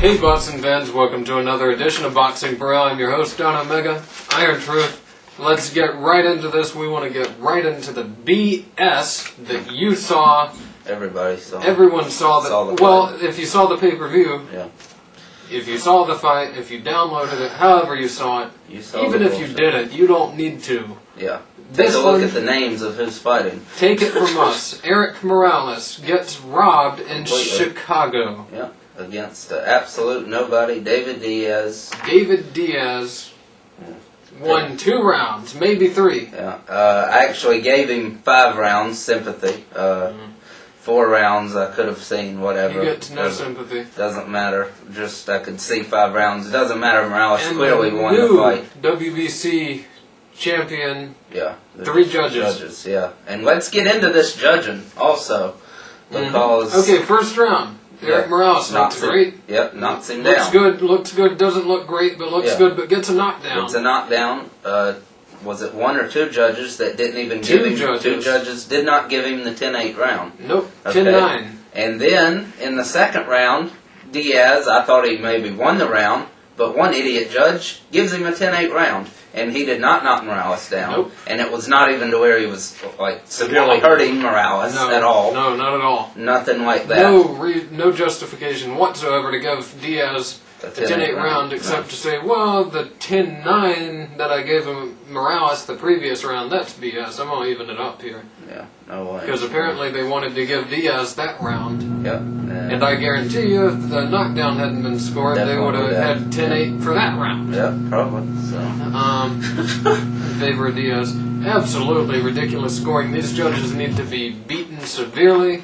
Hey boxing fans, welcome to another edition of Boxing for Real. I'm your host, Don Omega, Iron Truth. Let's get right into this. We want to get right into the BS that you saw. Everybody saw. Everyone saw that. Well, if you saw the pay-per-view, yeah. If you saw the fight, if you downloaded it, however you saw it, even if you did it, you don't need to. Yeah. Take a look at the names of who's fighting. Take it from us. Eric Morales gets robbed in Chicago. Yeah. Against absolute nobody, David Diaz. David Diaz won 2 rounds, maybe 3. Yeah. I actually gave him 5 rounds sympathy. 4 rounds I could have seen, whatever. You get no sympathy. Doesn't matter. Just I could see 5 rounds. It doesn't matter. Morales and clearly won the fight. WBC champion. Yeah. 3 judges. Yeah. And let's get into this judging also. Because okay, first round. Eric Morales looks great. Yep, knocks him down. Looks good, doesn't look great, but looks good, but gets a knockdown. Gets a knockdown. Was it 1 or 2 judges that didn't even give him... 2 judges did not give him the 10-8 round. Nope, okay. 10-9. And then, in the second round, Diaz, I thought he maybe won the round, but one idiot judge gives him a 10-8 round. And he did not knock Morales down. Nope. And it was not even to where he was like severely hurting Morales at all. No, not at all. Nothing like that. No justification whatsoever to give Diaz a 10-8 round except to say, well, the 10-9 that I gave him Morales the previous round, that's BS. I'm going to even it up here. Yeah, no way. Because apparently they wanted to give Diaz that round. Yep. And I guarantee you, if the knockdown hadn't been scored, they would have had 10-8 for that round. Yeah, probably. So. In favor of Diaz. Absolutely ridiculous scoring. These judges need to be beaten severely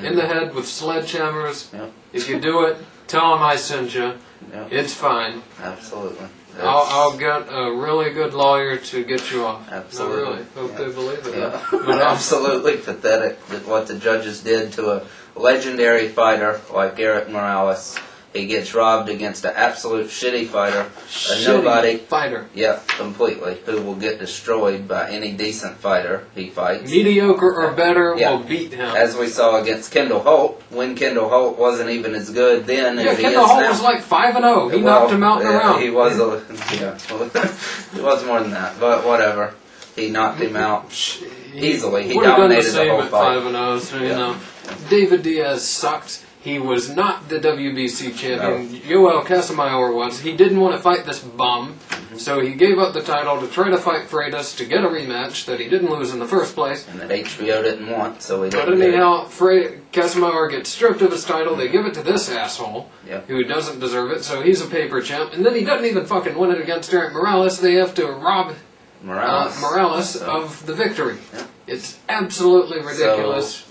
in the head with sledgehammers. Yep. If you do it, tell them I sent you. Yep. It's fine. Absolutely. I'll get a really good lawyer to get you off. Absolutely. I really hope they believe it. Yeah. But absolutely pathetic that what the judges did to a legendary fighter like Eric Morales. He gets robbed against an absolute shitty fighter. A nobody fighter. Yeah, completely. Who will get destroyed by any decent fighter he fights. Mediocre or better will beat him. As we saw against Kendall Holt, when Kendall Holt wasn't even as good then as he is now. Kendall Holt was like 5-0. He knocked him out in a round. He was he was more than that, but whatever. He knocked him out easily. He dominated the whole fight. 5-0, so you know. David Diaz sucked. He was not the WBC champion. Yoel Casamayor was. He didn't want to fight this bum, so he gave up the title to try to fight Freitas to get a rematch that he didn't lose in the first place. And that HBO didn't want, so he didn't. But anyhow, Casamayor gets stripped of his title. They give it to this asshole, who doesn't deserve it, so he's a paper champ. And then he doesn't even fucking win it against Eric Morales. They have to rob Morales of the victory. Yeah. It's absolutely ridiculous. So,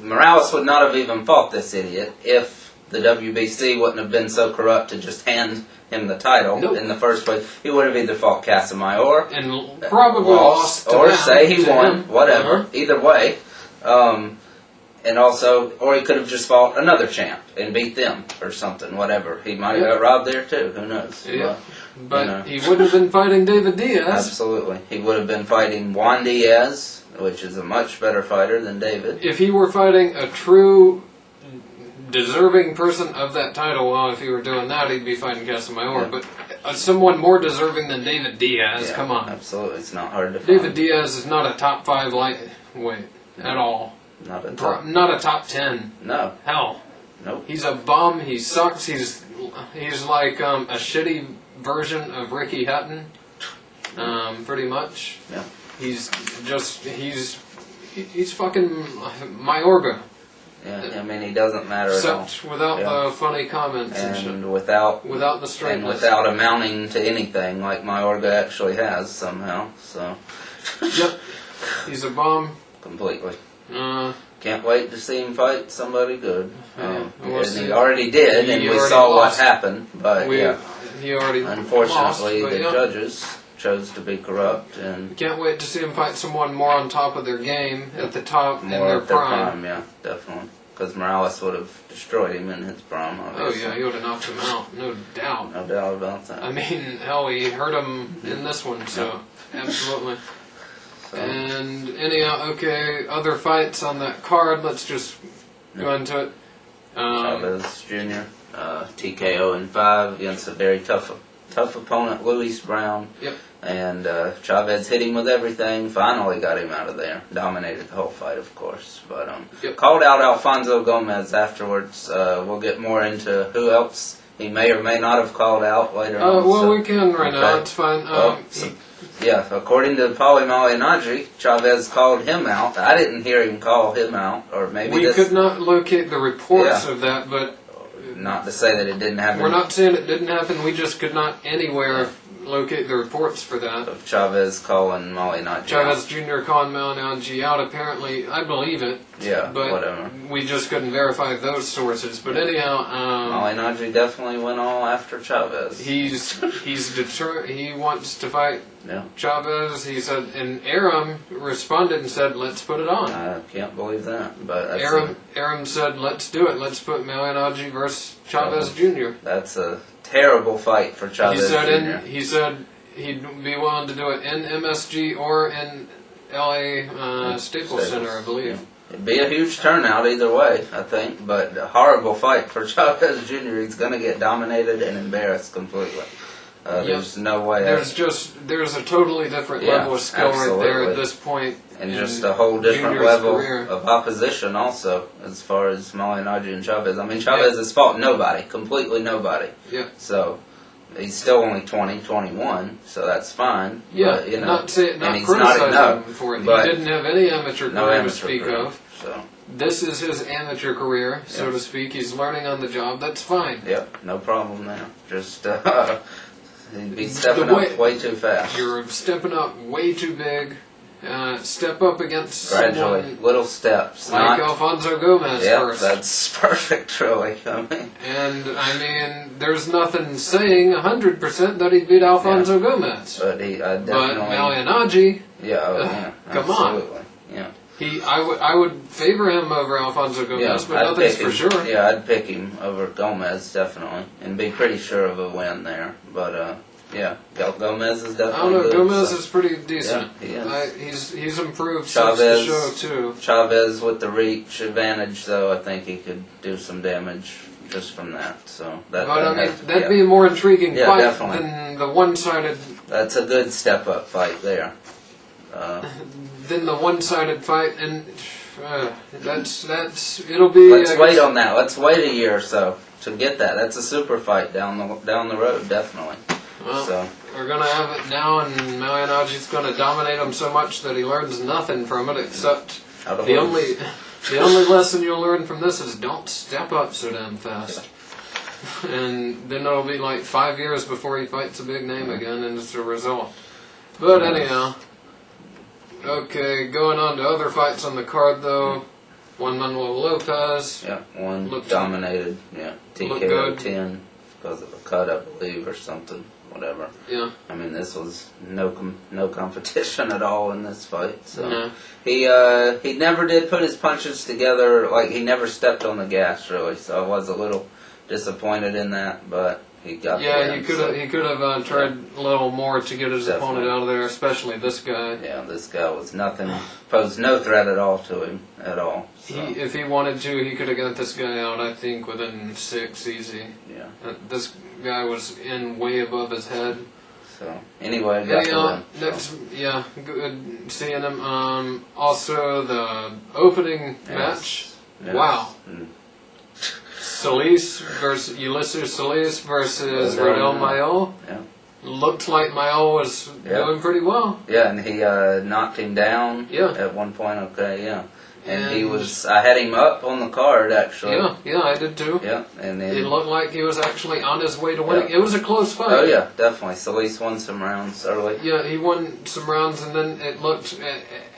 Morales would not have even fought this idiot if the WBC wouldn't have been so corrupt to just hand him the title in the first place. He would have either fought Casamayor and probably lost or say he won, whatever. Either way. And also, or he could have just fought another champ and beat them or something, whatever. He might have got robbed there too, who knows. Yeah. But he would have been fighting David Diaz. Absolutely. He would have been fighting Juan Diaz, which is a much better fighter than David. If he were fighting a true deserving person of that title, well, if he were doing that, he'd be fighting Casamayor. Yeah. But someone more deserving than David Diaz, come on. Absolutely. It's not hard to find. David Diaz is not a top 5 lightweight at all. Not a top 10. No. Hell. Nope. He's a bum. He sucks. He's like a shitty version of Ricky Hutton, pretty much. Yeah. He's fucking Mayorga. Yeah, I mean, he doesn't matter at all. Except without the funny comments and shit. Without the straightness. And without amounting to anything like Mayorga actually has somehow, so. Yep. He's a bum. Completely. Can't wait to see him fight somebody good. And he already did, and we saw what happened, but he already unfortunately lost, the judges chose to be corrupt, and can't wait to see him fight someone more on top of their game, at the top, in more their at their prime. Yeah, definitely. Because Morales would have destroyed him in his prime, obviously. Oh yeah, he would have knocked him out, no doubt. No doubt about that. I mean, hell, he hurt him in this one, so absolutely. And anyhow, okay, other fights on that card. Let's just go into it. Chavez Jr. TKO in 5 against a very tough opponent, Luis Brown. Yep. And Chavez hit him with everything. Finally got him out of there. Dominated the whole fight, of course. But called out Alfonso Gomez afterwards. We'll get more into who else he may or may not have called out later on. Well, we can right now. It's fine. Yeah, according to Paulie Malignaggi, Chavez called him out. I didn't hear him call him out, or maybe we could not locate the reports of that, but not to say that it didn't happen. We're not saying it didn't happen. We just could not anywhere locate the reports for that. Of Chavez calling Malignaggi Chavez out. Jr. calling Malignaggi out. Apparently, I believe it. Yeah, but whatever. We just couldn't verify those sources. But anyhow, Malignaggi definitely went all after Chavez. He's determined. He wants to fight Chavez. He said, and Aram responded and said, "Let's put it on." I can't believe that, but Aram said, "Let's do it. Let's put Malignaggi versus Chavez Jr." That's a terrible fight for Chavez Jr. He said he'd be willing to do it in MSG or in LA Staples Center, I believe. It'd be a huge turnout either way, I think, but a horrible fight for Chavez Jr. He's going to get dominated and embarrassed completely. There's no way. There's a totally different level of skill right there at this point. And just a whole different level career. of opposition also, as far as Malignaggi and Chavez. I mean, Chavez has fought nobody, completely nobody. Yeah. So, he's still only 20, 21, so that's fine. Yeah, but, not he's criticizing not, him for it. He but didn't have any amateur career to speak of. So. This is his amateur career, so to speak. He's learning on the job. That's fine. Yep, no problem there. Just, he'd be stepping up way too fast. You're stepping up way too big. Step up against gradually, someone little steps. like Alfonso Gomez first. That's perfect, really. And I mean, there's nothing saying 100% that he'd beat Alfonso Gomez. But definitely. But Malignaggi, come absolutely. on. Yeah. I would favor him over Alfonso Gomez, but nothing's for sure. Yeah, I'd pick him over Gomez definitely, and be pretty sure of a win there. But Gomez is definitely. I don't know. Good, Gomez is pretty decent. Yeah, he is. He's improved Chavez, since the show too. Chavez with the reach advantage, though, I think he could do some damage just from that. So that'd be a more intriguing fight definitely. Than the one-sided. That's a good step-up fight there. Than the one-sided fight, and it'll be. Let's wait on that. Let's wait a year or so to get that. That's a super fight down the road, definitely. Well, we're gonna have it now, and Malignaggi's gonna dominate him so much that he learns nothing from it, except the only lesson you'll learn from this is don't step up so damn fast. And then it'll be like 5 years before he fights a big name again, and it's a result. But anyhow, okay, going on to other fights on the card though. Juan Manuel Lopez. Yeah, dominated. TKO 10 because of a cut, I believe, or something. Whatever. Yeah. I mean, this was no competition at all in this fight. So he never did put his punches together. Like, he never stepped on the gas really. So I was a little disappointed in that, but he got. Yeah, he could have tried a little more to get his opponent out of there, especially this guy. Yeah, this guy was nothing. Posed no threat at all to him at all. So. If he wanted to, he could have got this guy out. I think within 6 easy. Yeah. This guy was in way above his head. So anyway, I got the win. Good seeing him. Also the opening match. Yes. Wow. Solis versus Ulysses Solis versus Rodel Mayol. Yeah. Looked like Mayol was doing pretty well. Yeah, and he knocked him down at one point. Okay, yeah. And he was, I had him up on the card, actually. Yeah, I did too. Yeah, and then... It looked like he was actually on his way to winning. It was a close fight. Oh, yeah, definitely. Solis won some rounds early. Yeah, he won some rounds, and then it looked,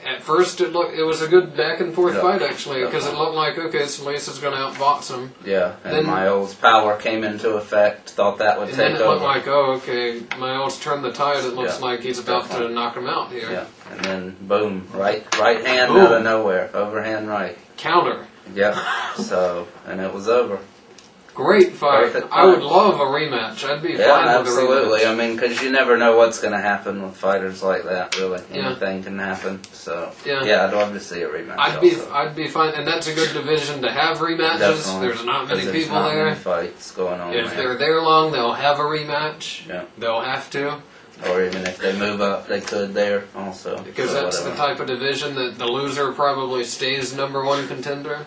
at first, it was a good back-and-forth fight, actually, because it looked like, okay, Solis is going to outbox him. Yeah, and Mayol's power came into effect, thought that would take over. And then it looked like, oh, okay, Mayol's turned the tide. It looks like he's about to knock him out here. Yeah. And then, boom, right hand out of nowhere, overhand right. Counter. Yep. So, and it was over. Great fight. Perfect I would punch. love a rematch. I'd be fine with a absolutely. rematch. I mean, because you never know what's going to happen with fighters like that. Really, Yeah. anything can happen. So Yeah. I'd love to see a rematch. I'd be fine, and that's a good division to have rematches. Definitely. There's not many There's people not there. many fights going on. If there. they're there long, they'll have a rematch. Yeah. They'll have to. Or even if they move up, they could there also. Because So that's the type of division that the loser probably stays #1 contender.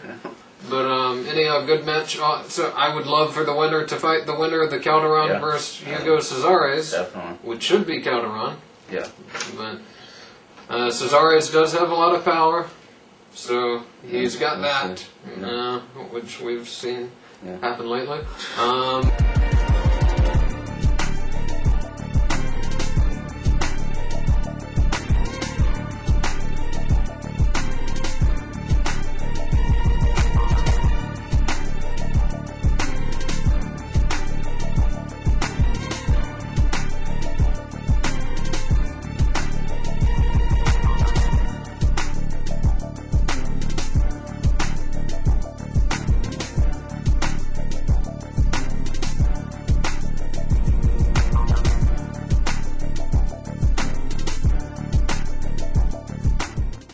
But anyhow, good match. So I would love for the winner to fight the winner of the Calderon versus Hugo Cesares. Definitely. Which should be Calderon. Yeah. But Cesares does have a lot of power. So he's got that. Which we've seen happen lately.